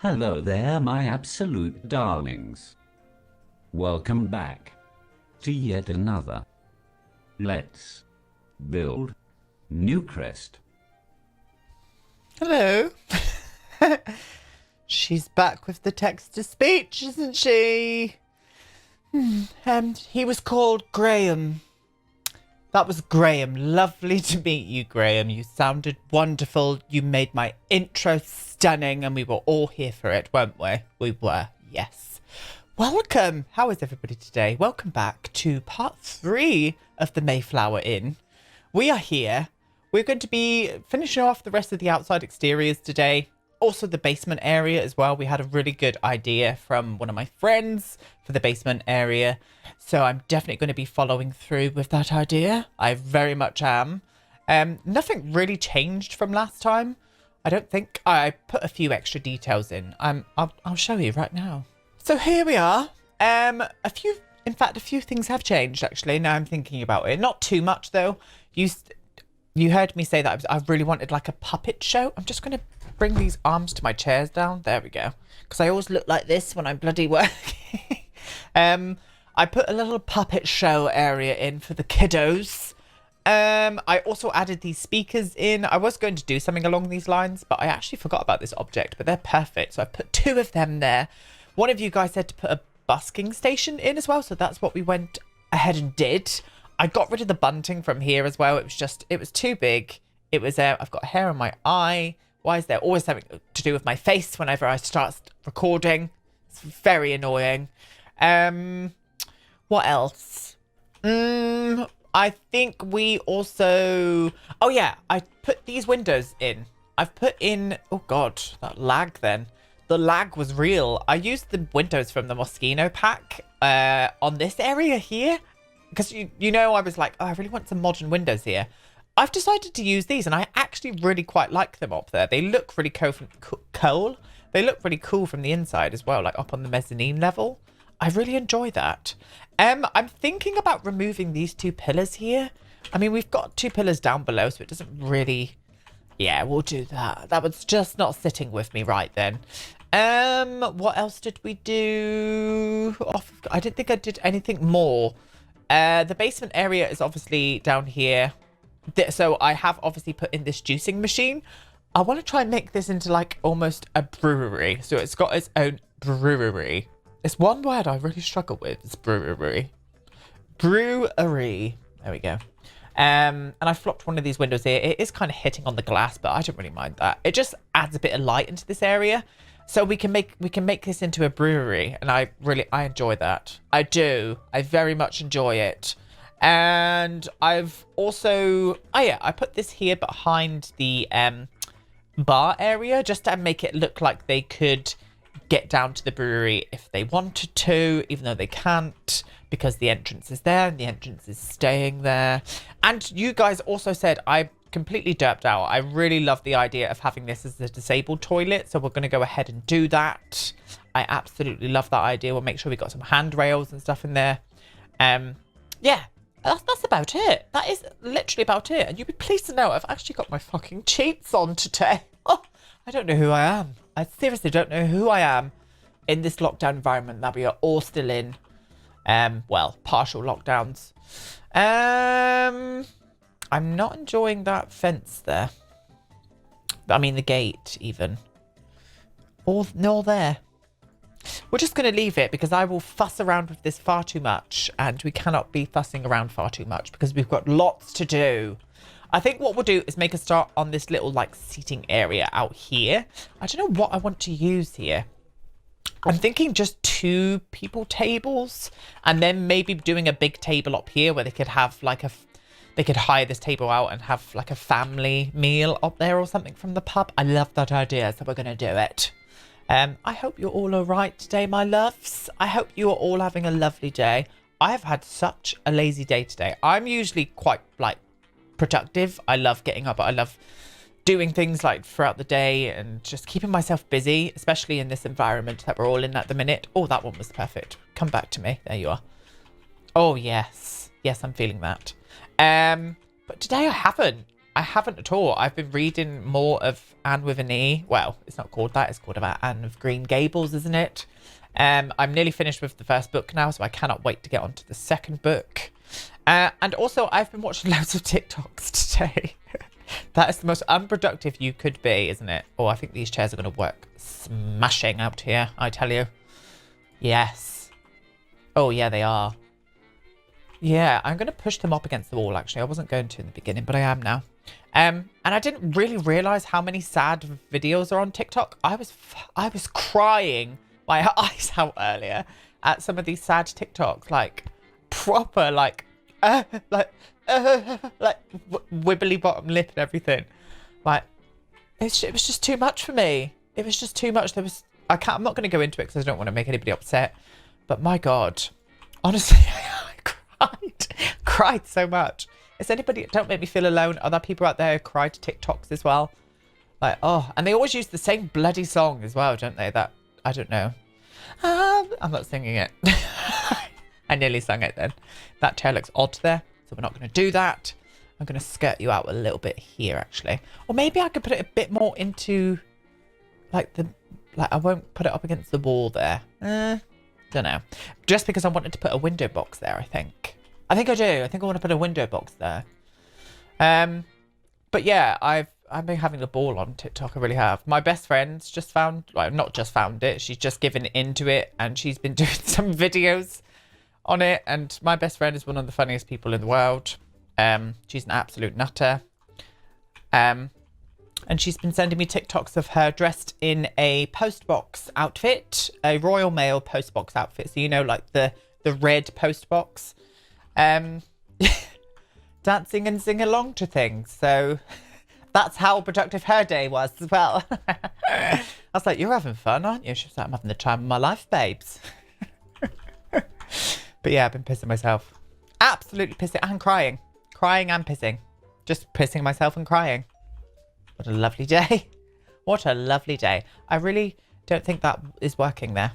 Hello there, my absolute darlings. Welcome back to yet another Let's Build Newcrest. Hello. She's back with the text-to-speech, isn't she? He was called Graham. That was Graham. Lovely to meet you, Graham. You sounded wonderful. You made my intro stunning, and we were all here for it, weren't we? We were, yes. Welcome. How is everybody today? Welcome back to part 3 of the Mayflower Inn. We are here. We're going to be finishing off the rest of the outside exteriors today. Also the basement area as well. We had a really good idea from one of my friends for the basement area. So I'm definitely going to be following through with that idea. I very much am. Nothing really changed from last time. I don't think. I put a few extra details in. I'll show you right now. So here we are. A few things have changed actually. Now I'm thinking about it. Not too much though. You heard me say that I really wanted like a puppet show. I'm just going to bring these arms to my chairs down. There we go. Because I always look like this when I'm bloody working. I put a little puppet show area in for the kiddos. I also added these speakers in. I was going to do something along these lines, but I actually forgot about this object, but they're perfect. So I put 2 of them there. One of you guys said to put a busking station in as well. So that's what we went ahead and did. I got rid of the bunting from here as well. It was too big. It was, I've got hair on my eye. Why is there always something to do with my face whenever I start recording? It's very annoying. What else? I think we also... Oh yeah, I put these windows in. I've put in... Oh god, that lag then. The lag was real. I used the windows from the Moschino pack on this area here. Because, you know, I was like, oh, I really want some modern windows here. I've decided to use these, and I actually really quite like them up there. They look really cool. They look really cool from the inside as well, like up on the mezzanine level. I really enjoy that. I'm thinking about removing these 2 pillars here. I mean, we've got 2 pillars down below, so it doesn't really... Yeah, we'll do that. That was just not sitting with me right then. What else did we do? I didn't think I did anything more. The basement area is obviously down here. So I have obviously put in this juicing machine. I want to try and make this into like almost a brewery. So it's got its own brewery. It's one word I really struggle with. It's brewery. Brewery. There we go. And I flopped one of these windows here. It is kind of hitting on the glass, but I don't really mind that. It just adds a bit of light into this area. So we can make this into a brewery, and I enjoy that. I do. I very much enjoy it. And I've also I put this here behind the bar area just to make it look like they could get down to the brewery if they wanted to, even though they can't, because the entrance is there and the entrance is staying there. And you guys also said I completely derped out. I really love the idea of having this as a disabled toilet, so we're going to go ahead and do that. I absolutely love that idea. We'll make sure we got some handrails and stuff in there. Yeah, that's about it. That is literally about it. And you'd be pleased to know I've actually got my fucking cheats on today. Oh, I don't know who I am. I seriously don't know who I am in this lockdown environment that we are all still in. Well, partial lockdowns. I'm not enjoying that fence there. I mean, the gate, even. Or there. We're just going to leave it because I will fuss around with this far too much. And we cannot be fussing around far too much because we've got lots to do. I think what we'll do is make a start on this little, like, seating area out here. I don't know what I want to use here. I'm thinking just 2 people tables. And then maybe doing a big table up here where they could have, like, they could hire this table out and have like a family meal up there or something from the pub. I love that idea, so we're going to do it. I hope you're all all right today, my loves. I hope you are all having a lovely day. I have had such a lazy day today. I'm usually quite like productive. I love getting up. I love doing things like throughout the day and just keeping myself busy, especially in this environment that we're all in at the minute. Oh, that one was perfect. Come back to me. There you are. Oh, yes. Yes, I'm feeling that. But today I haven't at all. I've been reading more of Anne with an E. Well, it's not called that. It's called About Anne of Green Gables, isn't it? I'm nearly finished with the first book now, so I cannot wait to get on to the second book. And also, I've been watching loads of TikToks today. That is the most unproductive you could be, isn't it? Oh, I think these chairs are going to work smashing out here, I tell you. Yes. Oh, yeah, they are. Yeah, I'm going to push them up against the wall, actually. I wasn't going to in the beginning, but I am now. And I didn't really realise how many sad videos are on TikTok. I was crying my eyes out earlier at some of these sad TikToks. Like, proper, like wibbly bottom lip and everything. Like, it was just too much for me. It was just too much. I'm not going to go into it because I don't want to make anybody upset. But my God, honestly, I cried so much. Is anybody, don't make me feel alone. Are there people out there who cry to TikToks as well? Like, oh, and they always use the same bloody song as well, don't they? That, I don't know. I'm not singing it. I nearly sang it then. That chair looks odd there, so we're not going to do that. I'm going to skirt you out a little bit here, actually. Or maybe I could put it a bit more into, like, I won't put it up against the wall there. Don't know. Just because I wanted to put a window box there, I think. I think I do. I think I want to put a window box there. But yeah, I've been having a ball on TikTok. I really have. My best friend's just found, well, not just found it. She's just given into it, and she's been doing some videos on it. And my best friend is one of the funniest people in the world. She's an absolute nutter. And she's been sending me TikToks of her dressed in a postbox outfit, a Royal Mail postbox outfit. So, you know, like the red postbox. Dancing and sing along to things. So that's how productive her day was as well. I was like, you're having fun, aren't you? She was like, I'm having the time of my life, babes. But yeah, I've been pissing myself. Absolutely pissing and crying. Crying and pissing. Just pissing myself and crying. What a lovely day. What a lovely day. I really don't think that is working there.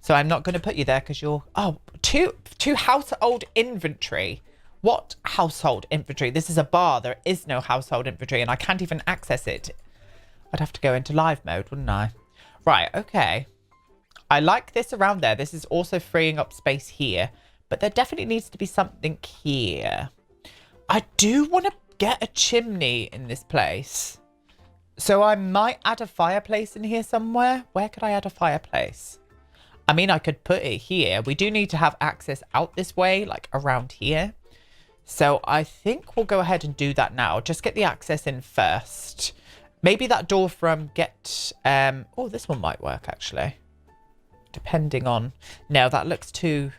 So I'm not going to put you there because you're... Oh, two household inventory. What household inventory? This is a bar. There is no household inventory and I can't even access it. I'd have to go into live mode, wouldn't I? Right, okay. I like this around there. This is also freeing up space here. But there definitely needs to be something here. I do want to get a chimney in this place. So I might add a fireplace in here somewhere. Where could I add a fireplace? I mean, I could put it here. We do need to have access out this way, like around here. So I think we'll go ahead and do that now. Just get the access in first. Maybe that door from get... oh, this one might work, actually. Depending on... No, that looks too...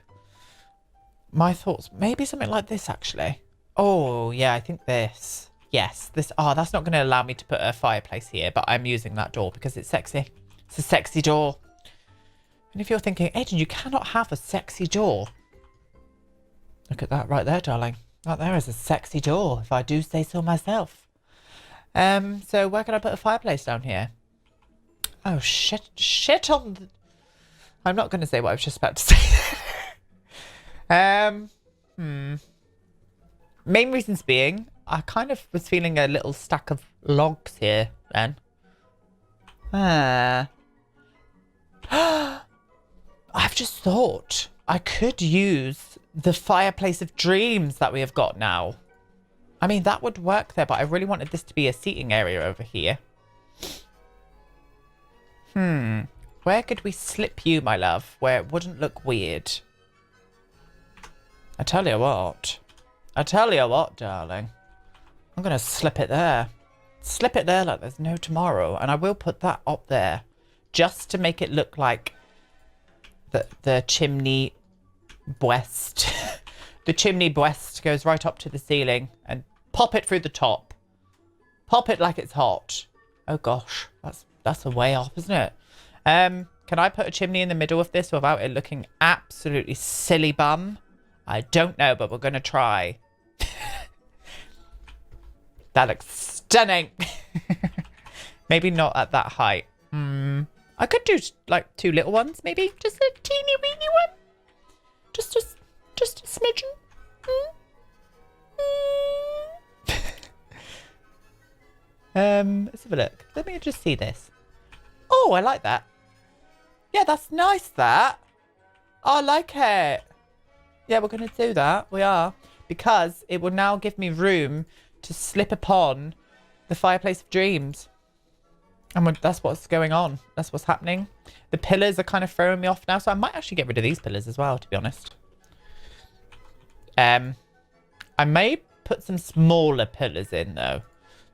My thoughts. Maybe something like this, actually. Oh, yeah, I think this. Yes, this... Oh, that's not going to allow me to put a fireplace here, but I'm using that door because it's sexy. It's a sexy door. And if you're thinking, Aiden, you cannot have a sexy door. Look at that right there, darling. Right there is a sexy door, if I do say so myself. So where can I put a fireplace down here? Oh, shit on the... I'm not going to say what I was just about to say. Main reasons being, I kind of was feeling a little stack of logs here, then. I've just thought I could use the fireplace of dreams that we have got now. I mean, that would work there, but I really wanted this to be a seating area over here. Where could we slip you, my love, where it wouldn't look weird? I tell you what. I tell you what, darling. I'm going to slip it there. Slip it there like there's no tomorrow. And I will put that up there just to make it look like the chimney breast. The chimney breast goes right up to the ceiling and pop it through the top. Pop it like it's hot. Oh gosh, that's a way off, isn't it? Can I put a chimney in the middle of this without it looking absolutely silly bum? I don't know, but we're going to try. That looks stunning. Maybe not at that height. I could do like two little ones, maybe. Just a teeny weeny one. Just a smidgen. Let's have a look. Let me just see this. Oh, I like that. Yeah, that's nice, that. Oh, I like it. Yeah, we're going to do that. We are. Because it will now give me room to slip upon the Fireplace of Dreams. And that's what's going on. That's what's happening. The pillars are kind of throwing me off now. So I might actually get rid of these pillars as well, to be honest. I may put some smaller pillars in, though.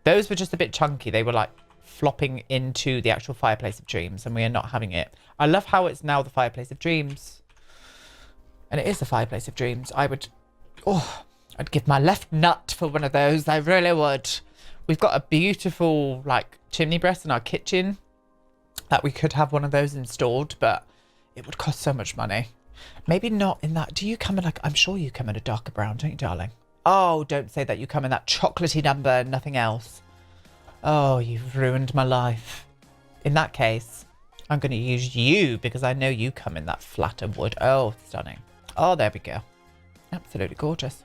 Those were just a bit chunky. They were like flopping into the actual Fireplace of Dreams. And we are not having it. I love how it's now the Fireplace of Dreams. And it is the Fireplace of Dreams. I'd give my left nut for one of those. I really would. We've got a beautiful, like, chimney breast in our kitchen that we could have one of those installed, but it would cost so much money. Maybe not in that. Do you come in, like, I'm sure you come in a darker brown, don't you, darling? Oh, don't say that you come in that chocolatey number and nothing else. Oh, you've ruined my life. In that case, I'm going to use you because I know you come in that flatter wood. Oh, stunning. Oh, there we go. Absolutely gorgeous.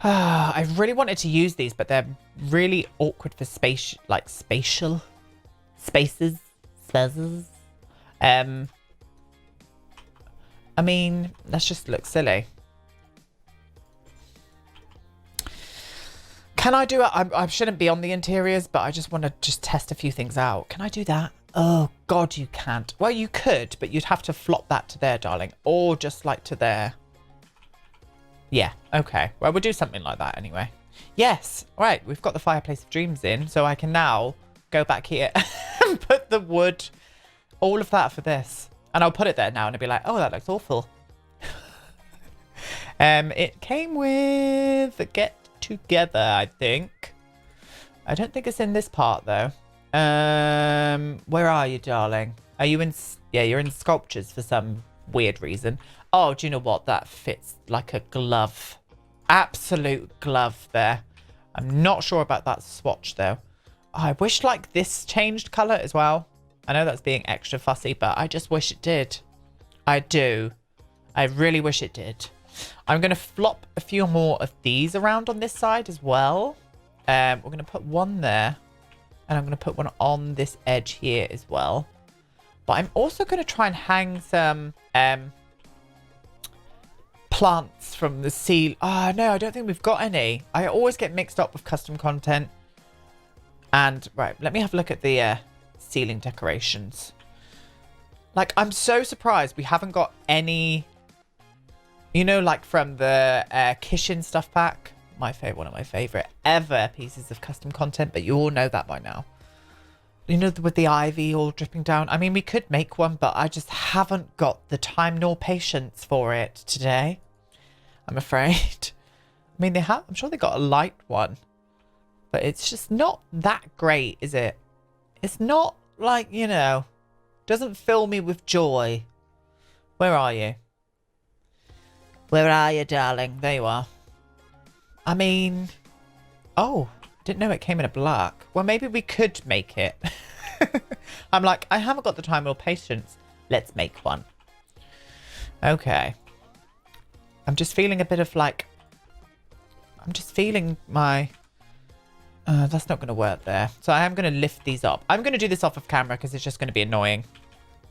I really wanted to use these, but they're really awkward for spatial spaces. I mean, let's just look silly. Can I do it? I shouldn't be on the interiors, but I just want to just test a few things out. Can I do that? Oh, God, you can't. Well, you could, but you'd have to flop that to there, darling. Or just like to there. Yeah, okay. Well, we'll do something like that anyway. Yes. All right, we've got the Fireplace of Dreams in, so I can now go back here and put the wood, all of that for this. And I'll put it there now and it'll be like, oh, that looks awful. It came with a Get Together, I think. I don't think it's in this part, though. Where are you, darling? Are you in... Yeah, you're in sculptures for some weird reason. Oh, do you know what? That fits like a glove. Absolute glove there. I'm not sure about that swatch, though. Oh, I wish, like, this changed colour as well. I know that's being extra fussy, but I just wish it did. I do. I really wish it did. I'm going to flop a few more of these around on this side as well. We're going to put one there. And I'm going to put one on this edge here as well. But I'm also going to try and hang some... plants from the seal. Oh, no, I don't think we've got any. I always get mixed up with custom content. And, right, let me have a look at the ceiling decorations. Like, I'm so surprised we haven't got any, you know, like from the kitchen stuff pack. One of my favorite ever pieces of custom content, but you all know that by now. You know, with the ivy all dripping down. I mean, we could make one, but I just haven't got the time nor patience for it today. I'm afraid. I mean, I'm sure they got a light one. But it's just not that great, is it? It's not like, you know, doesn't fill me with joy. Where are you? Where are you, darling? There you are. I mean... Oh, didn't know it came in a black. Well, maybe we could make it. I'm like, I haven't got the time or patience. Let's make one. Okay. I'm just feeling a bit of like... I'm just feeling my... that's not going to work there. So I am going to lift these up. I'm going to do this off of camera because it's just going to be annoying.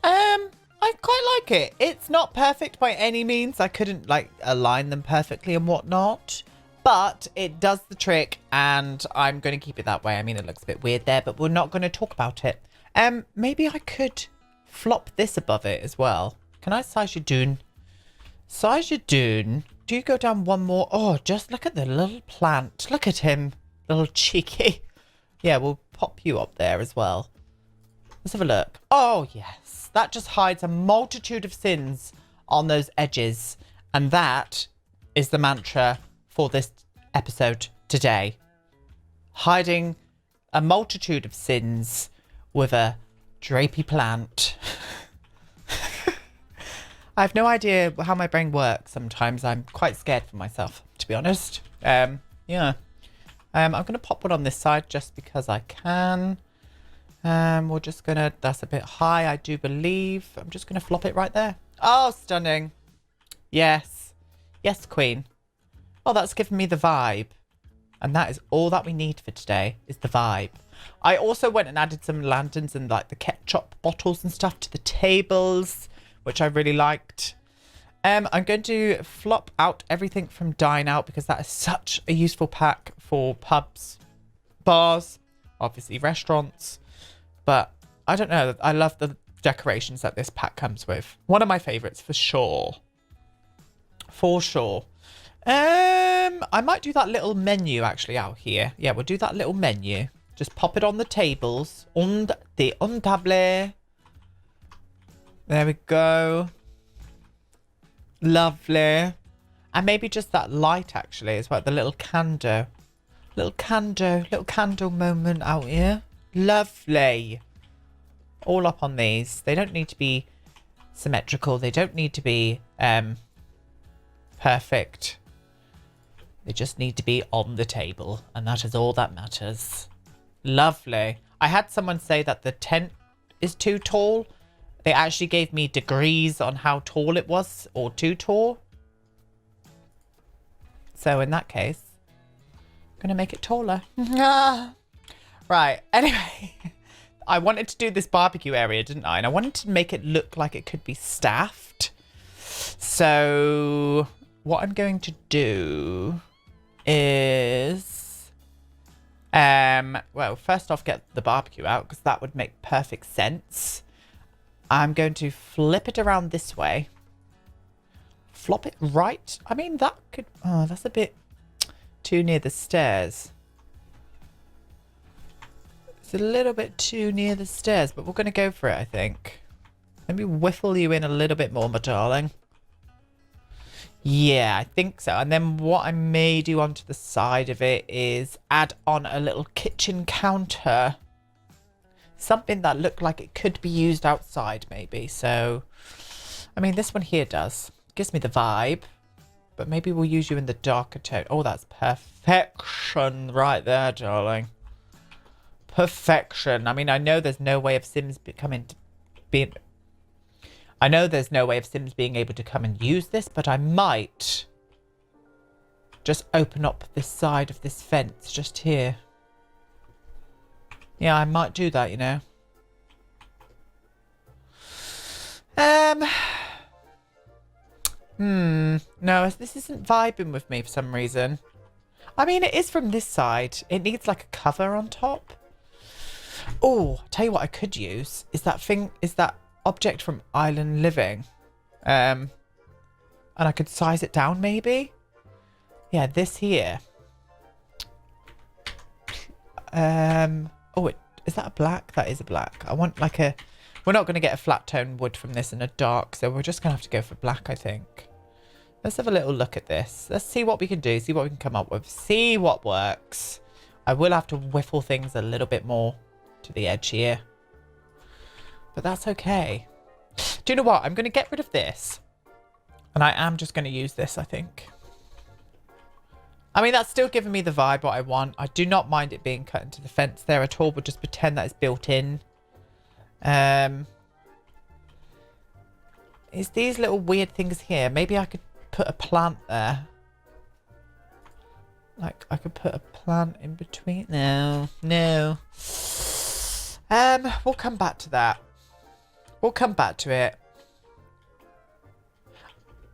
I quite like it. It's not perfect by any means. I couldn't like align them perfectly and whatnot. But it does the trick and I'm going to keep it that way. I mean, it looks a bit weird there, but we're not going to talk about it. Maybe I could flop this above it as well. Can I size you down? Size you down. Do you go down one more? Oh, just look at the little plant. Look at him. Little cheeky. Yeah, we'll pop you up there as well. Let's have a look. Oh, yes. That just hides a multitude of sins on those edges. And that is the mantra for this episode today. Hiding a multitude of sins with a drapey plant. I have no idea how my brain works sometimes. I'm quite scared for myself, to be honest. Yeah. I'm going to pop one on this side just because I can. We're just going to... That's a bit high, I do believe. I'm just going to flop it right there. Oh, stunning. Yes. Yes, queen. Oh, that's giving me the vibe. And that is all that we need for today, is the vibe. I also went and added some lanterns and like the ketchup bottles and stuff to the tables, which I really liked. I'm going to flop out everything from Dine Out because that is such a useful pack for pubs, bars, obviously restaurants. But I don't know. I love the decorations that this pack comes with. One of my favorites for sure. For sure. I might do that little menu actually out here. Yeah, we'll do that little menu. Just pop it on the tables. On table. There we go. Lovely. And maybe just that light actually as well. The little candle. Little candle moment out here. Lovely. All up on these. They don't need to be symmetrical. They don't need to be perfect. They just need to be on the table. And that is all that matters. Lovely. I had someone say that the tent is too tall. They actually gave me degrees on how tall it was, or too tall. So in that case, I'm going to make it taller. Right. Anyway, I wanted to do this barbecue area, didn't I? And I wanted to make it look like it could be staffed. So what I'm going to do is, well, first off, get the barbecue out because that would make perfect sense. I'm going to flip it around this way. Flop it right. I mean, that could... Oh, that's a bit too near the stairs. It's a little bit too near the stairs, but we're going to go for it, I think. Let me whiffle you in a little bit more, my darling. Yeah, I think so. And then what I may do onto the side of it is add on a little kitchen counter. Something that looked like it could be used outside, maybe. So, I mean, this one here does. Gives me the vibe. But maybe we'll use you in the darker tone. Oh, that's perfection right there, darling. Perfection. I mean, I know there's no way of Sims being able to come and use this, but I might just open up this side of this fence just here. Yeah, I might do that, you know. No, this isn't vibing with me for some reason. I mean, it is from this side. It needs like a cover on top. Oh, I'll tell you what I could use is that object from Island Living. And I could size it down maybe. Yeah, this here. Oh, is that a black? That is a black. I want like a... We're not going to get a flat tone wood from this in a dark, so we're just going to have to go for black, I think. Let's have a little look at this. Let's see what we can do. See what we can come up with. See what works. I will have to whiffle things a little bit more to the edge here. But that's okay. Do you know what? I'm going to get rid of this. And I am just going to use this, I think. I mean, that's still giving me the vibe what I want. I do not mind it being cut into the fence there at all. We'll just pretend that it's built in. Is these little weird things here? Maybe I could put a plant there. Like, I could put a plant in between. No. We'll come back to that. We'll come back to it.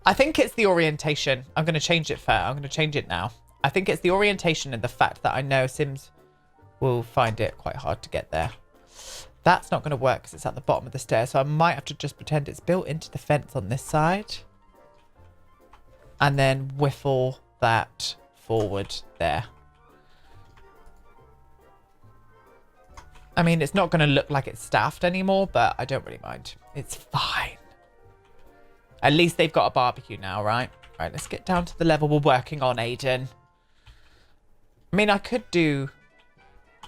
I think it's the orientation. I'm going to change it first. I'm going to change it now. I think it's the orientation and the fact that I know Sims will find it quite hard to get there. That's not going to work because it's at the bottom of the stairs. So I might have to just pretend it's built into the fence on this side. And then whiffle that forward there. I mean, it's not going to look like it's staffed anymore, but I don't really mind. It's fine. At least they've got a barbecue now, right? Right, let's get down to the level we're working on, Aiden. I mean, I could do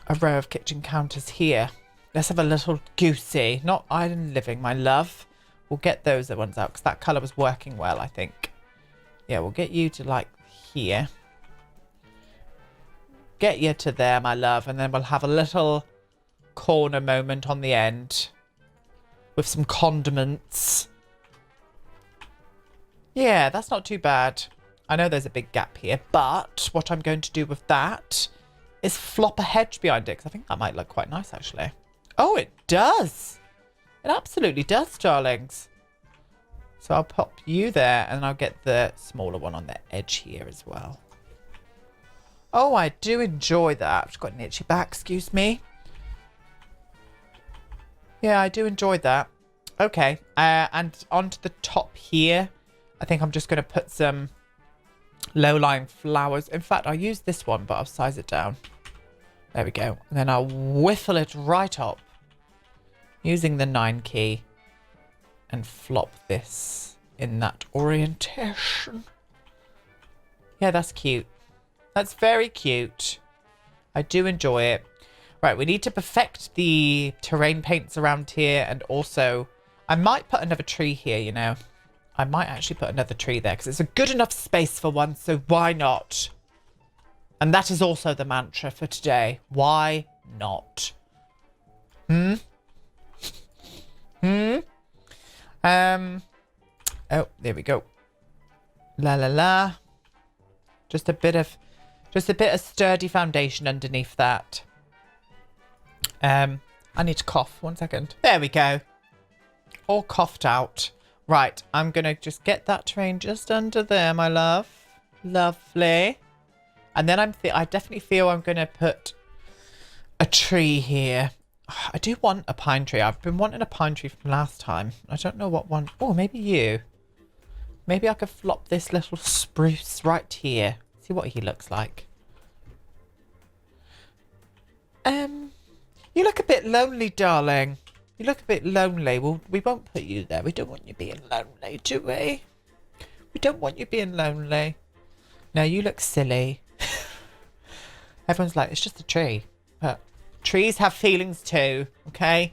a row of kitchen counters here. Let's have a little goosey. Not Island Living, my love. We'll get those ones out because that colour was working well, I think. Yeah, we'll get you to, like, here. Get you to there, my love. And then we'll have a little corner moment on the end with some condiments. Yeah, that's not too bad. I know there's a big gap here, but what I'm going to do with that is flop a hedge behind it, because I think that might look quite nice, actually. Oh, it does. It absolutely does, darlings. So I'll pop you there, and I'll get the smaller one on the edge here as well. Oh, I do enjoy that. I've just got an itchy back, excuse me. Yeah, I do enjoy that. Okay, and onto the top here, I think I'm just going to put some low-lying flowers. In fact, I'll use this one, but I'll size it down. There we go. And then I'll whiffle it right up using the 9 key and flop this in that orientation. Yeah, that's cute. That's very cute. I do enjoy it. Right, we need to perfect the terrain paints around here, and also I might put another tree here, you know. I might actually put another tree there because it's a good enough space for one, so why not? And that is also the mantra for today. Why not? Oh, there we go. La la la. Just a bit of sturdy foundation underneath that. I need to cough. 1 second. There we go. All coughed out. Right, I'm going to just get that terrain just under there, my love. Lovely. And then I definitely feel I'm going to put a tree here. I do want a pine tree. I've been wanting a pine tree from last time. I don't know what one. Oh, maybe you. Maybe I could flop this little spruce right here. See what he looks like. You look a bit lonely, darling. You look a bit lonely. Well, we won't put you there. We don't want you being lonely, do we? We don't want you being lonely. No, you look silly. Everyone's like, it's just a tree. But trees have feelings too, okay?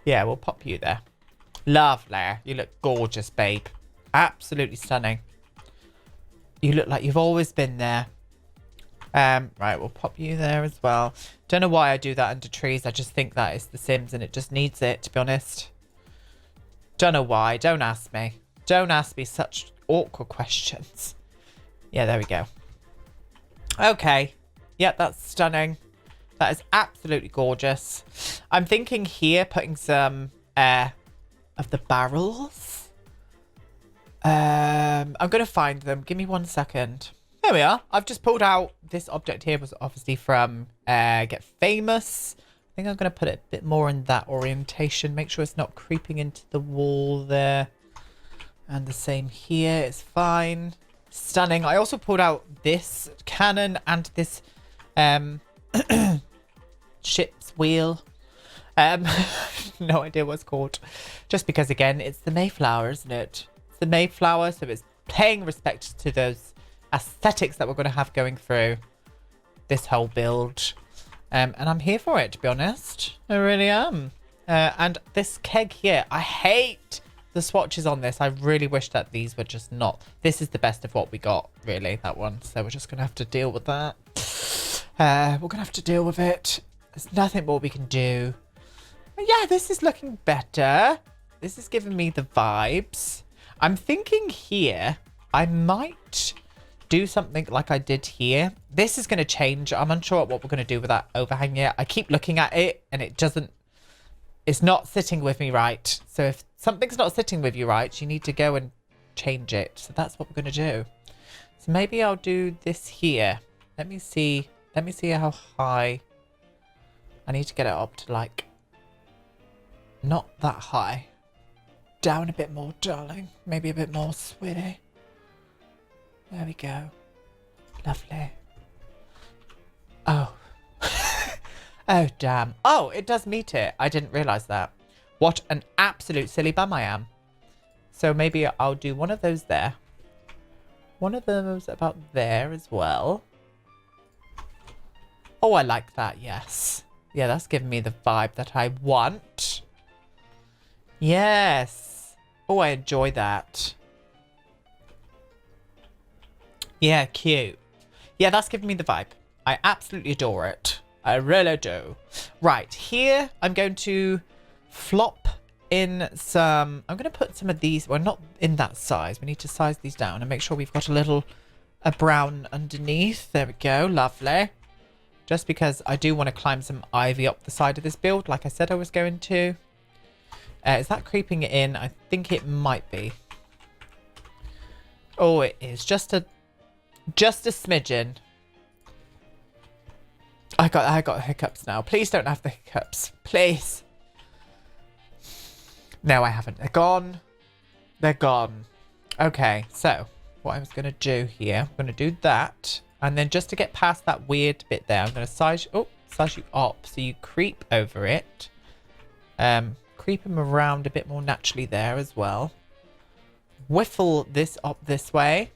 Yeah, we'll pop you there. Lovely. You look gorgeous, babe. Absolutely stunning. You look like you've always been there. Right, we'll pop you there as well. Don't know why I do that under trees. I just think that is The Sims and it just needs it, to be honest. Don't know why. Don't ask me. Don't ask me such awkward questions. Yeah, there we go. Okay. Yep, that's stunning. That is absolutely gorgeous. I'm thinking here, putting some of the barrels. I'm going to find them. Give me 1 second. There we are. I've just pulled out this object here. Was obviously from Get Famous. I think I'm going to put it a bit more in that orientation. Make sure it's not creeping into the wall there. And the same here. It's fine. Stunning. I also pulled out this cannon and this ship's wheel. No idea what it's called. Just because, again, it's the Mayflower, isn't it? It's the Mayflower, so it's paying respect to those aesthetics that we're going to have going through this whole build. And I'm here for it, to be honest. I really am. And this keg here, I hate the swatches on this. I really wish that these were just not. This is the best of what we got, really, that one. So we're just going to have to deal with that. We're going to have to deal with it. There's nothing more we can do. But yeah, this is looking better. This is giving me the vibes. I'm thinking here, I might do something like I did here. This is going to change. I'm unsure what we're going to do with that overhang yet. I keep looking at it and it's not sitting with me right. So if something's not sitting with you right, you need to go and change it. So that's what we're going to do. So maybe I'll do this here. Let me see how high. I need to get it up to like, not that high. Down a bit more, darling. Maybe a bit more, sweetie. There we go. Lovely. Oh. Oh, damn. Oh, it does meet it. I didn't realise that. What an absolute silly bum I am. So maybe I'll do one of those there. One of those about there as well. Oh, I like that. Yes. Yeah, that's giving me the vibe that I want. Yes. Oh, I enjoy that. Yeah, cute. Yeah, that's giving me the vibe. I absolutely adore it. I really do. Right, here I'm going to flop in some... I'm going to put some of these... Well, not in that size. We need to size these down and make sure we've got a brown underneath. There we go. Lovely. Just because I do want to climb some ivy up the side of this build, like I said I was going to. Is that creeping it in? I think it might be. Oh, it is. Just a smidgen. I got hiccups now. Please don't have the hiccups. Please. No, I haven't. They're gone. They're gone. Okay, so what I was going to do here, I'm going to do that. And then just to get past that weird bit there, I'm going to size you up so you creep over it. Creep them around a bit more naturally there as well. Whiffle this up this way.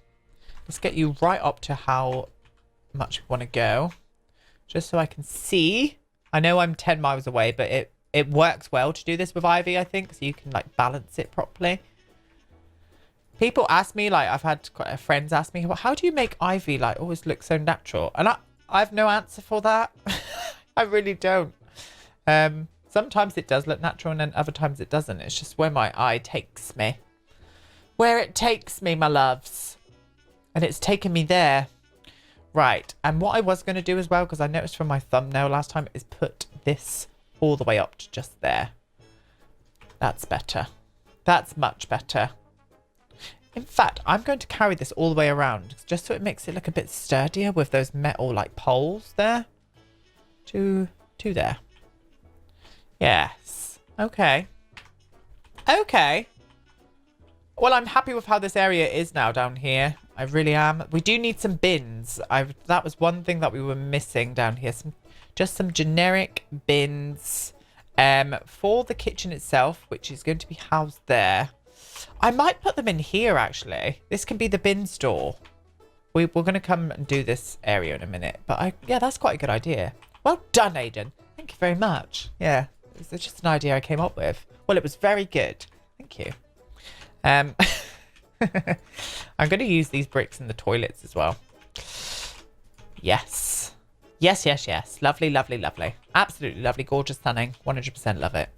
Let's get you right up to how much we want to go. Just so I can see. I know I'm 10 miles away, but it works well to do this with ivy, I think. So you can like balance it properly. People ask me, like I've had quite a friends ask me, well, how do you make ivy like always look so natural? And I have no answer for that. I really don't. Sometimes it does look natural and then other times it doesn't. It's just where my eye takes me. Where it takes me, my loves. And it's taken me there. Right. And what I was going to do as well, because I noticed from my thumbnail last time, is put this all the way up to just there. That's better. That's much better. In fact, I'm going to carry this all the way around just so it makes it look a bit sturdier with those metal like poles there. To there. Yes. Okay. Okay. Well, I'm happy with how this area is now down here. I really am. We do need some bins. That was one thing that we were missing down here. Just some generic bins for the kitchen itself, which is going to be housed there. I might put them in here, actually. This can be the bin store. We're going to come and do this area in a minute. But yeah, that's quite a good idea. Well done, Aiden. Thank you very much. Yeah, it's just an idea I came up with. Well, it was very good. Thank you. I'm going to use these bricks in the toilets as well. Yes. Yes, yes, yes. Lovely, lovely, lovely. Absolutely lovely. Gorgeous, stunning. 100% love it.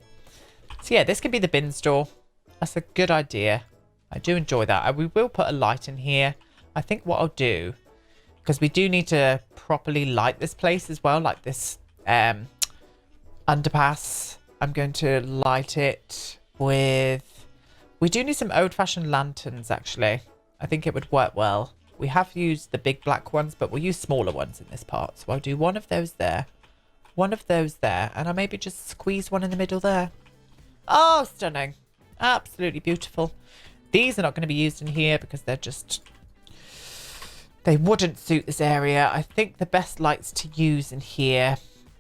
So yeah, this could be the bin store. That's a good idea. I do enjoy that. We will put a light in here. I think what I'll do, because we do need to properly light this place as well, like this underpass. I'm going to light it with... We do need some old-fashioned lanterns, actually. I think it would work well. We have used the big black ones, but we'll use smaller ones in this part. So I'll do one of those there, one of those there, and I'll maybe just squeeze one in the middle there. Oh, stunning. Absolutely beautiful. These are not going to be used in here because they're just... They wouldn't suit this area. I think the best lights to use in here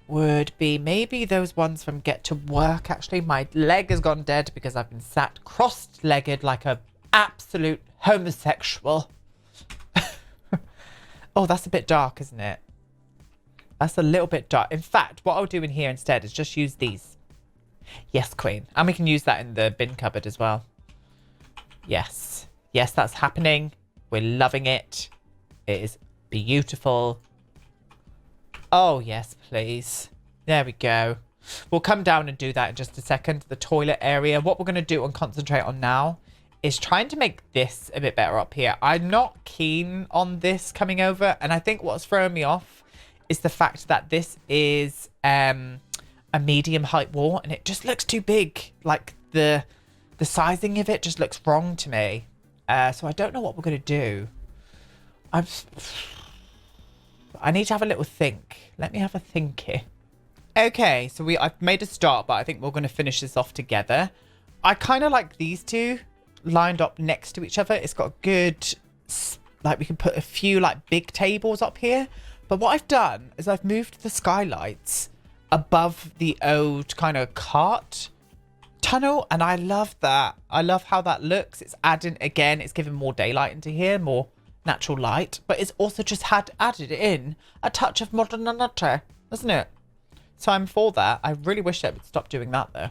would be maybe those ones from Get to Work. Actually, my leg has gone dead because I've been sat cross-legged like a absolute homosexual. Oh, that's a bit dark, isn't it? That's a little bit dark. In fact, what I'll do in here instead is just use these. Yes, Queen. And we can use that in the bin cupboard as well. Yes. Yes, that's happening. We're loving it. It is beautiful. Oh, yes, please. There we go. We'll come down and do that in just a second. The toilet area. What we're going to do and concentrate on now is trying to make this a bit better up here. I'm not keen on this coming over. And I think what's throwing me off is the fact that this is a medium height wall. And it just looks too big. Like the sizing of it just looks wrong to me. So I don't know what we're going to do. I need to have a little think. Let me have a think here. Okay, so I've made a start, but I think we're going to finish this off together. I kind of like these two lined up next to each other. It's got a good, like we can put a few like big tables up here. But what I've done is I've moved the skylights above the old kind of cart tunnel. And I love that. I love how that looks. It's adding, again, it's giving more daylight into here, more natural light. But it's also just added in a touch of modernity, isn't it? So I'm for that. I really wish they would stop doing that though.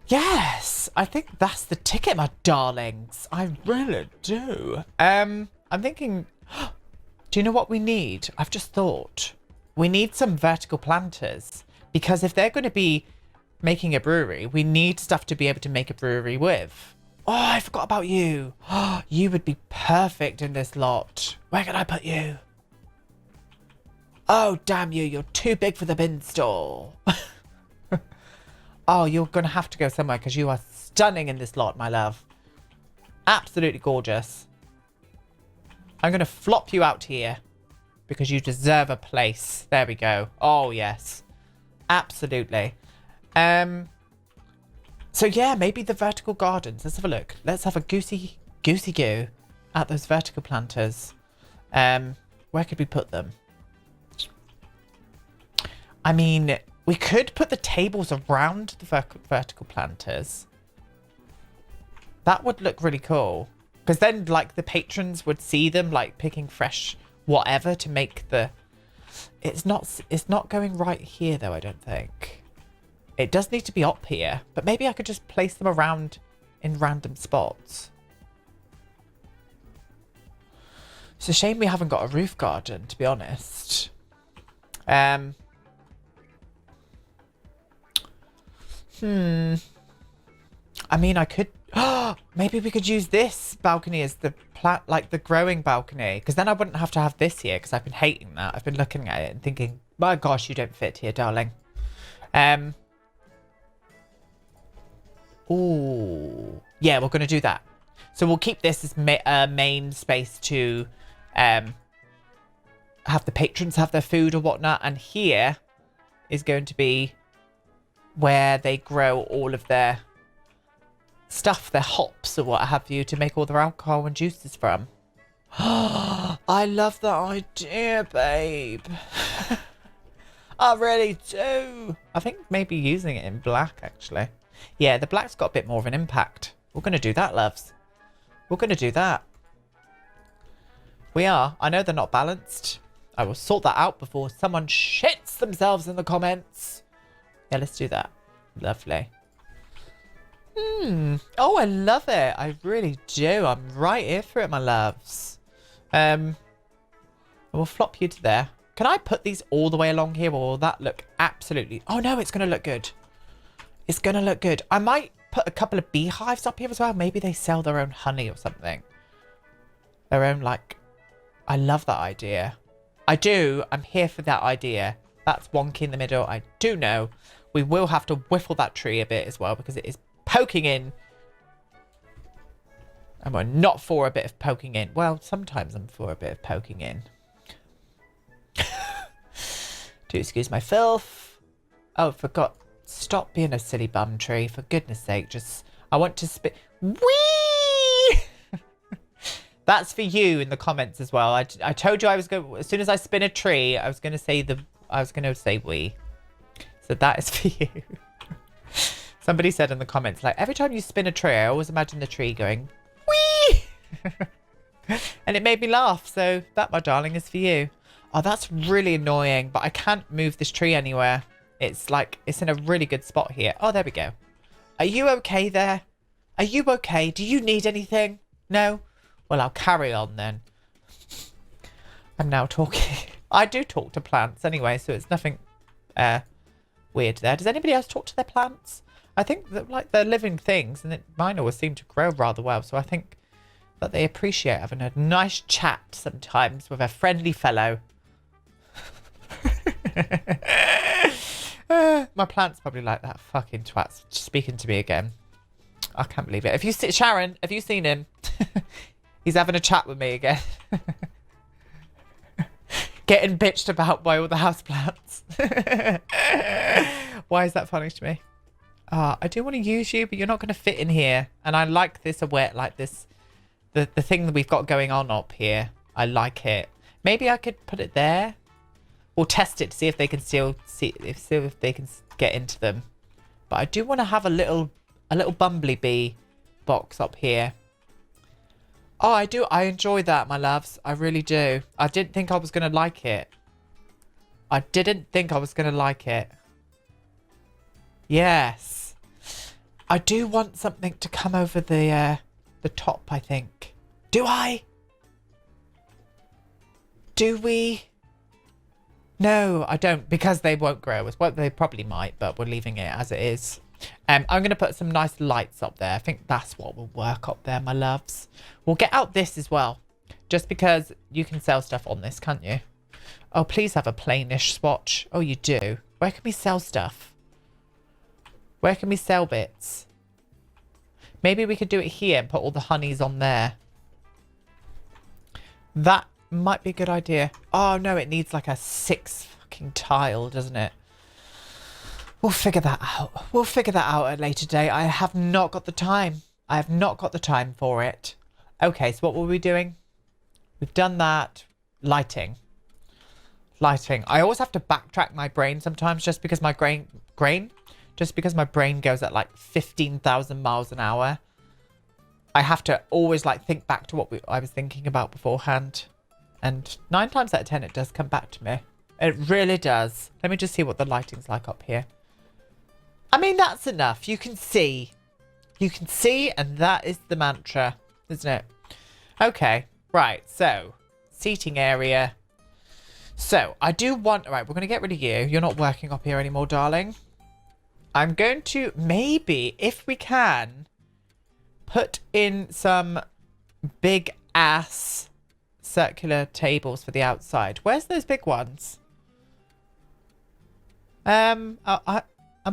Yes, I think that's the ticket, my darlings. I really do. I'm thinking, do you know what we need? I've just thought. We need some vertical planters. Because if they're going to be making a brewery, we need stuff to be able to make a brewery with. Oh, I forgot about you. Oh, you would be perfect in this lot. Where can I put you? Oh, damn you. You're too big for the bin store. Oh, you're going to have to go somewhere because you are stunning in this lot, my love. Absolutely gorgeous. I'm going to flop you out here because you deserve a place. There we go. Oh, yes. Absolutely. So, yeah, maybe the vertical gardens. Let's have a look. Let's have a goosey goo at those vertical planters. Where could we put them? I mean, we could put the tables around the vertical planters. That would look really cool. Because then, like, the patrons would see them, like, picking fresh whatever to make the... It's not going right here, though, I don't think. It does need to be up here. But maybe I could just place them around in random spots. It's a shame we haven't got a roof garden, to be honest. I mean, I could... maybe we could use this balcony as the like the growing balcony. Because then I wouldn't have to have this here. Because I've been hating that. I've been looking at it and thinking, my gosh, you don't fit here, darling. Ooh. Yeah, we're going to do that. So we'll keep this as main space to have the patrons have their food or whatnot. And here is going to be where they grow all of their stuff, their hops or what have you, to make all their alcohol and juices from. I love that idea, babe. I really do. I think maybe using it in black, actually. Yeah, the black's got a bit more of an impact. We're going to do that, loves. We're going to do that. We are. I know they're not balanced. I will sort that out before someone shits themselves in the comments. Yeah, let's do that. Lovely. Oh, I love it. I really do. I'm right here for it, my loves. We'll flop you to there. Can I put these all the way along here, or will that look absolutely... Oh, no, it's going to look good. It's going to look good. I might put a couple of beehives up here as well. Maybe they sell their own honey or something. Their own, like... I love that idea. I do. I'm here for that idea. That's wonky in the middle. I do know. We will have to whiffle that tree a bit as well because it is poking in. And we're not for a bit of poking in. Well, sometimes I'm for a bit of poking in. Do excuse my filth. Oh, forgot. Stop being a silly bum tree. For goodness sake. Just, I want to spit. Whee! That's for you in the comments as well. I told you I was going, as soon as I spin a tree, I was going to say wee. So that is for you. Somebody said in the comments, like, every time you spin a tree, I always imagine the tree going, whee! And it made me laugh. So that, my darling, is for you. Oh, that's really annoying, but I can't move this tree anywhere. It's like, it's in a really good spot here. Oh, there we go. Are you okay there? Are you okay? Do you need anything? No? Well, I'll carry on then. I'm now talking. I do talk to plants anyway, so it's nothing weird there. Does anybody else talk to their plants? I think that, like, they're living things, and mine always seem to grow rather well. So I think that they appreciate having a nice chat sometimes with a friendly fellow. My plant's probably like, that fucking twat's speaking to me again. I can't believe it. If you see Sharon, have you seen him? He's having a chat with me again. Getting bitched about by all the houseplants. Why is that funny to me? I do want to use you, but you're not going to fit in here. And I like this like this. The thing that we've got going on up here. I like it. Maybe I could put it there. Or test it to see if they can still see if they can get into them. But I do want to have a little bumblebee box up here. Oh, I do. I enjoy that, my loves. I really do. I didn't think I was going to like it. I didn't think I was going to like it. Yes. I do want something to come over the top, I think. Do I? Do we? No, I don't, because they won't grow as well. They probably might, but we're leaving it as it is. I'm going to put some nice lights up there. I think that's what will work up there, my loves. We'll get out this as well. Just because you can sell stuff on this, can't you? Oh, please have a plainish swatch. Oh, you do. Where can we sell stuff? Where can we sell bits? Maybe we could do it here and put all the honeys on there. That might be a good idea. Oh, no, it needs like a 6 fucking tile, doesn't it? We'll figure that out. We'll figure that out at a later date. I have not got the time. I have not got the time for it. Okay, so what were we doing? We've done that. Lighting. Lighting. I always have to backtrack my brain sometimes just because my brain goes at like 15,000 miles an hour. I have to always like think back to what I was thinking about beforehand. And 9 times out of 10 it does come back to me. It really does. Let me just see what the lighting's like up here. I mean, that's enough. You can see. You can see, and that is the mantra, isn't it? Okay, right. So, seating area. So, I do want... All right, we're going to get rid of you. You're not working up here anymore, darling. I'm going to, maybe, if we can, put in some big-ass circular tables for the outside. Where's those big ones? Am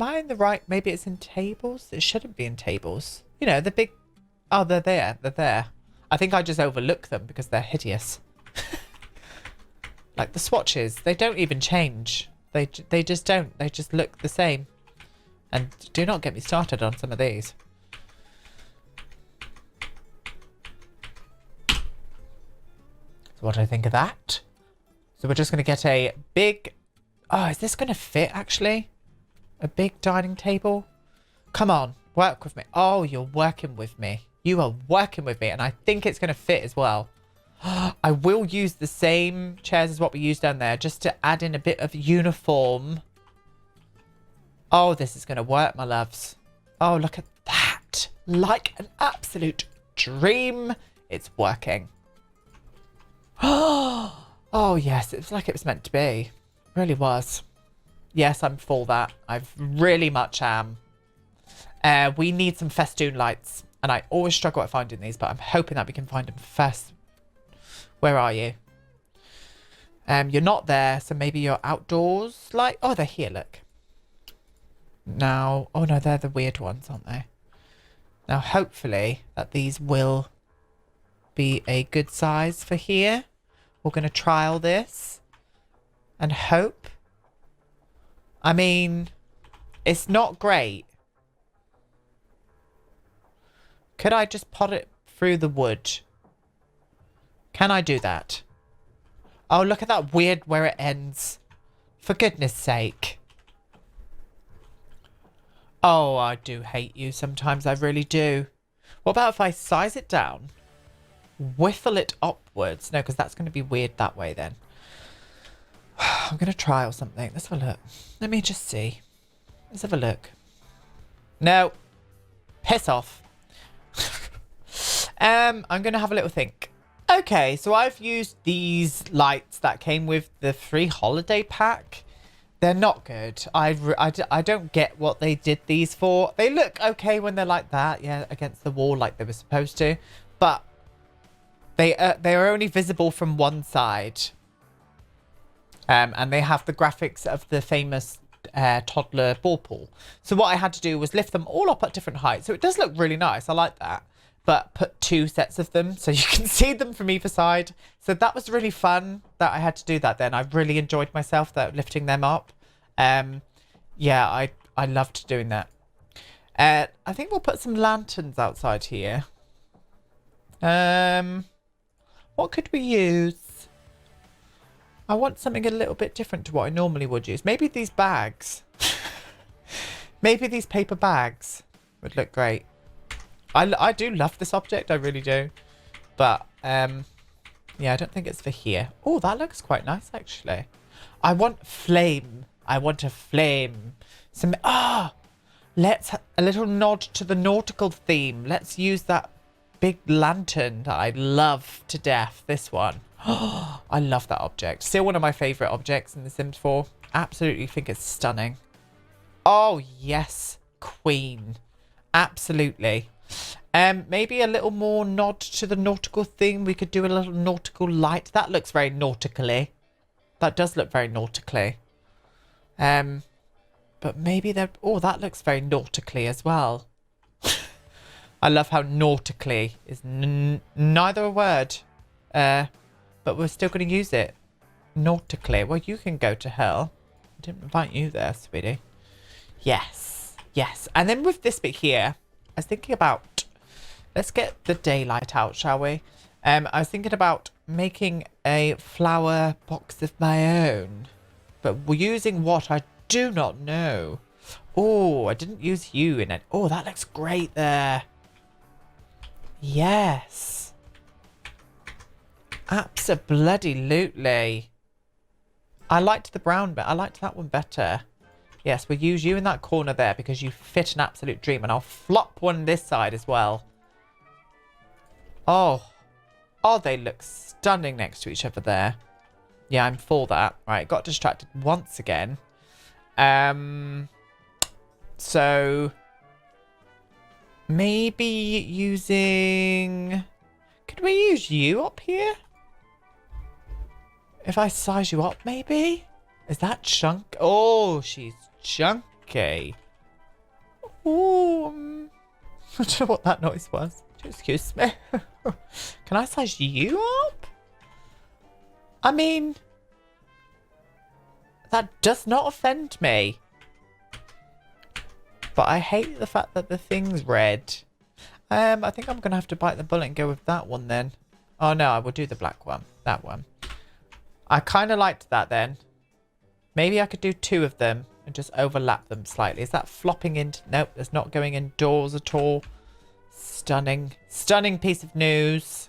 I in the right? Maybe it's in tables? It shouldn't be in tables. You know, the big... Oh, they're there. They're there. I think I just overlook them because they're hideous. Like the swatches, they don't even change. They just don't. They just look the same. And do not get me started on some of these. So what do I think of that? So we're just going to get a big... Oh, is this going to fit, actually? A big dining table? Come on, work with me. Oh, you're working with me. You are working with me, and I think it's going to fit as well. I will use the same chairs as what we used down there, just to add in a bit of uniform. Oh, this is going to work, my loves. Oh, look at that. Like an absolute dream. It's working. Oh, yes. It was like it was meant to be. Really was. Yes, I'm for that. I really much am. We need some festoon lights. And I always struggle at finding these, but I'm hoping that we can find them first. Where are you? You're not there, so maybe you're outdoors. Like, oh, they're here, look. Now, oh no, they're the weird ones, aren't they? Now, hopefully, that these will be a good size for here. We're going to trial this and hope. I mean, it's not great. Could I just pot it through the wood? Can I do that? Oh, look at that weird where it ends. For goodness sake. Oh, I do hate you sometimes. I really do. What about if I size it down? Whiffle it upwards. No, because that's going to be weird that way then. I'm going to trial something. Let's have a look. Let me just see. Let's have a look. No. Piss off. I'm going to have a little think. Okay, so I've used these lights that came with the free holiday pack. They're not good. I don't get what they did these for. They look okay when they're like that, yeah, against the wall like they were supposed to. But they are only visible from one side. And they have the graphics of the famous toddler ball pool. So what I had to do was lift them all up at different heights. So it does look really nice. I like that. But put 2 sets of them so you can see them from either side. So that was really fun that I had to do that then. I really enjoyed myself lifting them up. Yeah, I loved doing that. I think we'll put some lanterns outside here. What could we use? I want something a little bit different to what I normally would use. Maybe these bags. Maybe these paper bags would look great. I do love this object, I really do. But, yeah, I don't think it's for here. Oh, that looks quite nice, actually. I want flame. I want a flame. Some, let's, a little nod to the nautical theme. Let's use that big lantern that I love to death. This one. I love that object. Still one of my favourite objects in The Sims 4. Absolutely think it's stunning. Oh, yes. queen. Absolutely. Maybe a little more nod to the nautical theme. We could do a little nautical light. That looks very nautically. That does look very nautically. But maybe that... Oh, that looks very nautically as well. I love how nautically is neither a word. But we're still going to use it. Nautically. Well, you can go to hell. I didn't invite you there, sweetie. Yes. Yes. And then with this bit here, I was thinking about... Let's get the daylight out, shall we? I was thinking about making a flower box of my own. But we're using what? I do not know. Oh, I didn't use you in it. Oh, that looks great there. Yes. Abso-bloody-lutely. I liked the brown bit. I liked that one better. Yes, we'll use you in that corner there because you fit an absolute dream. And I'll flop one this side as well. Oh. Oh, they look stunning next to each other there. Yeah, I'm for that. Right, got distracted once again. So maybe using... Could we use you up here? If I size you up, maybe? Is that chunk? Oh, she's chunky. Ooh, I don't know what that noise was. Excuse me. Can I size you up? I mean, that does not offend me. But I hate the fact that the thing's red. I think I'm going to have to bite the bullet and go with that one then. Oh no, I will do the black one. That one. I kind of liked that then. Maybe I could do two of them and just overlap them slightly. Is that flopping into... Nope, it's not going indoors at all. Stunning. Stunning piece of news.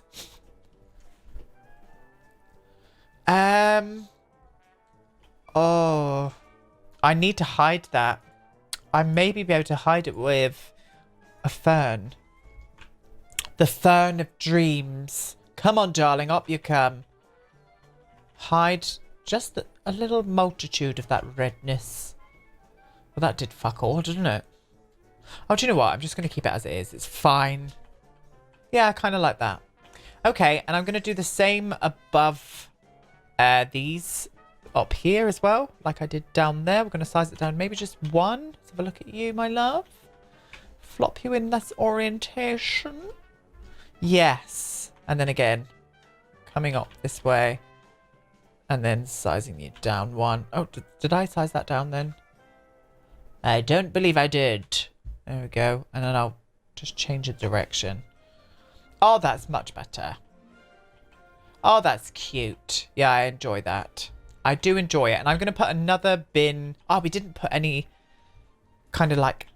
Oh. I need to hide that. I maybe be able to hide it with a fern. The fern of dreams. Come on, darling. Up you come. Hide just a little multitude of that redness. Well, that did fuck all, didn't it? Oh, do you know what? I'm just going to keep it as it is. It's fine. Yeah, I kind of like that. Okay, and I'm going to do the same above these up here as well, like I did down there. We're going to size it down. Maybe just one. Let's have a look at you, my love. Flop you in this orientation. Yes. And then again, coming up this way. And then sizing you down one. Oh, did I size that down then? I don't believe I did. There we go. And then I'll just change the direction. Oh, that's much better. Oh, that's cute. Yeah, I enjoy that. I do enjoy it. And I'm going to put another bin. Oh, we didn't put any kind of like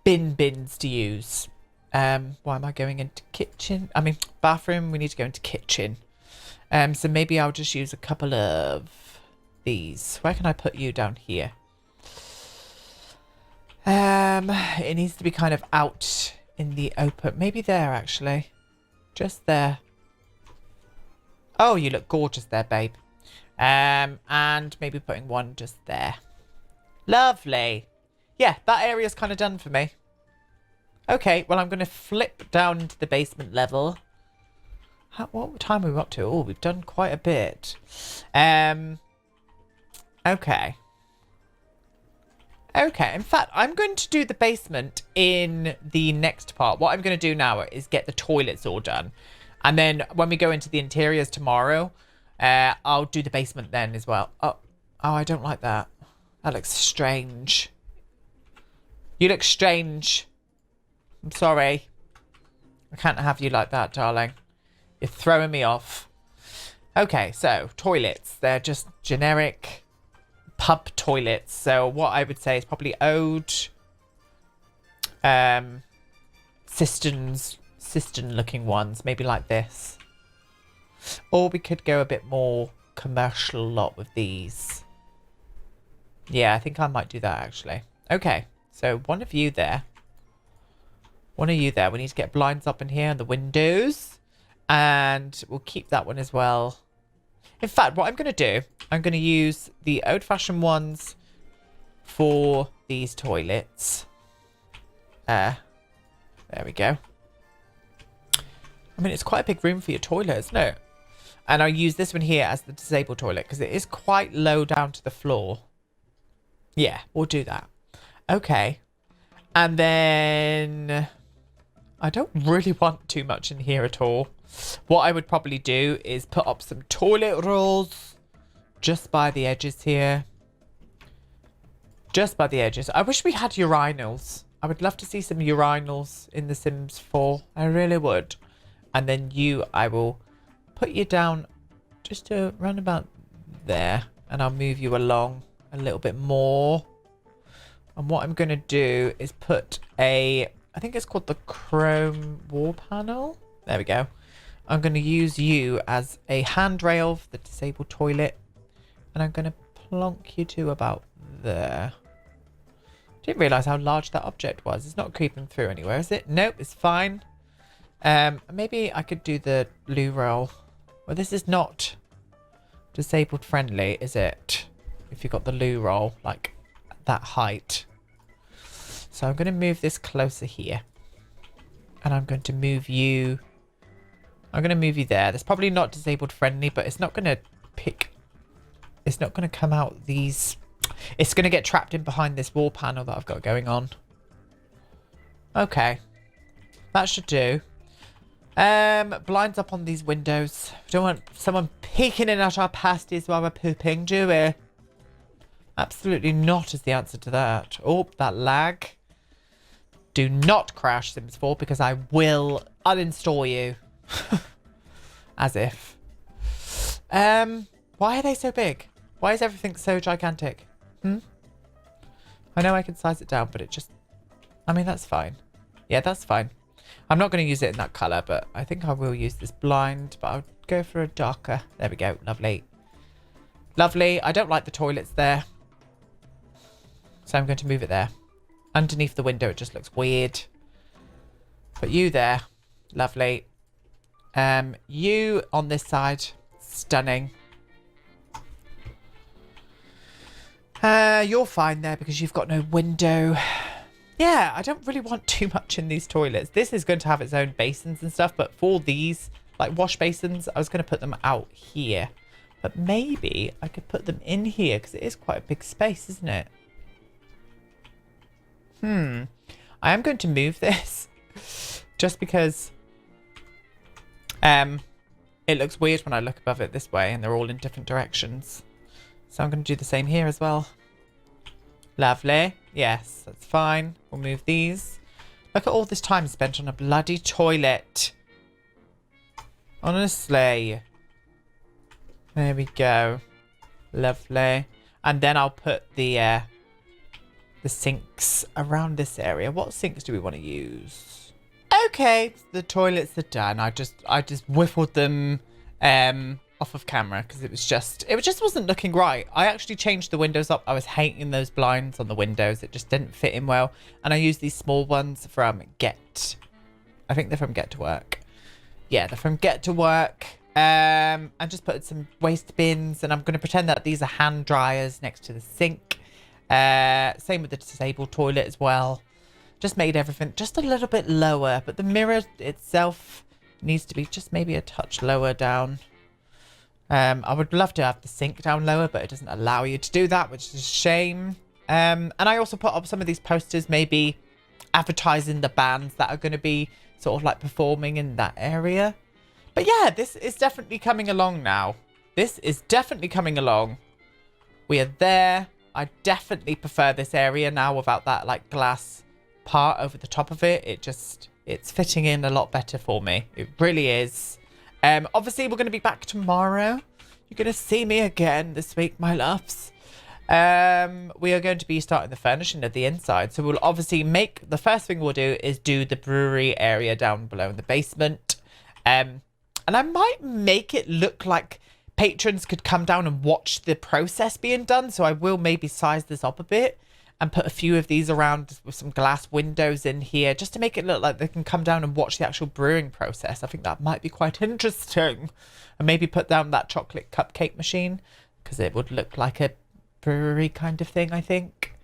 bins to use. Why am I going into kitchen? I mean, bathroom. We need to go into kitchen. So maybe I'll just use a couple of these. Where can I put you down here? It needs to be kind of out in the open. Maybe there, actually. Just there. Oh, you look gorgeous there, babe. And maybe putting one just there. Lovely. Yeah, that area's kind of done for me. Okay, well, I'm going to flip down into the basement level. What time are we up to? Oh, we've done quite a bit. Okay. Okay, in fact, I'm going to do the basement in the next part. What I'm going to do now is get the toilets all done. And then when we go into the interiors tomorrow, I'll do the basement then as well. Oh, I don't like that. That looks strange. You look strange. I'm sorry. I can't have you like that, darling. You're throwing me off. Okay, so toilets. They're just generic pub toilets. So what I would say is probably old cistern looking ones, maybe like this. Or we could go a bit more commercial lot with these. Yeah, I think I might do that actually. Okay, so one of you there. One of you there. We need to get blinds up in here and the windows. And we'll keep that one as well. In fact, what I'm going to do, I'm going to use the old-fashioned ones for these toilets. There we go. I mean, it's quite a big room for your toilet, isn't it? And I'll use this one here as the disabled toilet because it is quite low down to the floor. Yeah, we'll do that. Okay. And then I don't really want too much in here at all. What I would probably do is put up some toilet rolls just by the edges here. Just by the edges. I wish we had urinals. I would love to see some urinals in The Sims 4. I really would. And then I will put you down just to run about there. And I'll move you along a little bit more. And what I'm going to do is put I think it's called the chrome wall panel. There we go. I'm going to use you as a handrail for the disabled toilet. And I'm going to plonk you to about there. Didn't realise how large that object was. It's not creeping through anywhere, is it? Nope, it's fine. Maybe I could do the loo roll. Well, this is not disabled friendly, is it? If you've got the loo roll, like that height. So I'm going to move this closer here. And I'm going to move you... I'm going to move you there. That's probably not disabled friendly, but it's not going to pick... It's not going to come out these... It's going to get trapped in behind this wall panel that I've got going on. Okay. That should do. Blinds up on these windows. We don't want someone peeking in at our pasties while we're pooping, do we? Absolutely not is the answer to that. Oh, that lag. Do not crash Sims 4 because I will uninstall you. As if. Why are they so big? Why is everything so gigantic? I know I can size it down, but it just... I mean, that's fine. Yeah, that's fine. I'm not going to use it in that colour, but I think I will use this blind, but I'll go for a darker. There we go. Lovely. Lovely. I don't like the toilets there. So I'm going to move it there. Underneath the window, it just looks weird. Put you there. Lovely. You on this side. Stunning. You're fine there because you've got no window. Yeah, I don't really want too much in these toilets. This is going to have its own basins and stuff, but for these, like wash basins, I was going to put them out here. But maybe I could put them in here because it is quite a big space, isn't it? I am going to move this just because it looks weird when I look above it this way and they're all in different directions. So I'm going to do the same here as well. Lovely. Yes, that's fine. We'll move these. Look at all this time spent on a bloody toilet. Honestly. There we go. Lovely. And then I'll put the sinks around this area. What sinks do we want to use? Okay, the toilets are done. I just whiffled them off of camera because it just wasn't looking right. I actually changed the windows up. I was hating those blinds on the windows. It just didn't fit in well. And I used these small ones from Get. I think they're from Get to Work. Yeah, they're from Get to Work. I just put some waste bins and I'm going to pretend that these are hand dryers next to the sink. Same with the disabled toilet as well. Just made everything just a little bit lower, but the mirror itself needs to be just maybe a touch lower down. I would love to have the sink down lower, but it doesn't allow you to do that, which is a shame. And I also put up some of these posters, maybe advertising the bands that are going to be sort of like performing in that area. But yeah, this is definitely coming along now. This is definitely coming along. We are there. I definitely prefer this area now without that like glass part over the top of it. It's fitting in a lot better for me. It really is. Obviously, we're going to be back tomorrow. You're going to see me again this week, my loves. We are going to be starting the furnishing of the inside. So we'll obviously the first thing we'll do is do the brewery area down below in the basement. And I might make it look like patrons could come down and watch the process being done. So I will maybe size this up a bit and put a few of these around with some glass windows in here just to make it look like they can come down and watch the actual brewing process. I think that might be quite interesting. And maybe put down that chocolate cupcake machine because it would look like a brewery kind of thing, I think.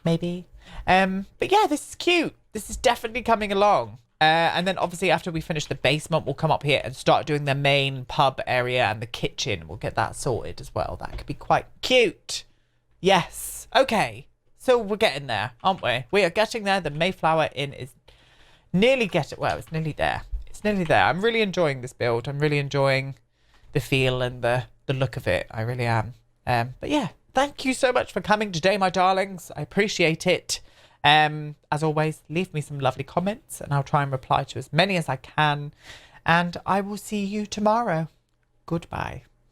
Maybe. But yeah, this is cute. This is definitely coming along. And then obviously after we finish the basement, we'll come up here and start doing the main pub area and the kitchen. We'll get that sorted as well. That could be quite cute. Yes. Okay. So we're getting there, aren't we? We are getting there. The Mayflower Inn is nearly well, it's nearly there. It's nearly there. I'm really enjoying this build. I'm really enjoying the feel and the look of it. I really am. But yeah, thank you so much for coming today, my darlings. I appreciate it. As always, leave me some lovely comments and I'll try and reply to as many as I can. And I will see you tomorrow. Goodbye.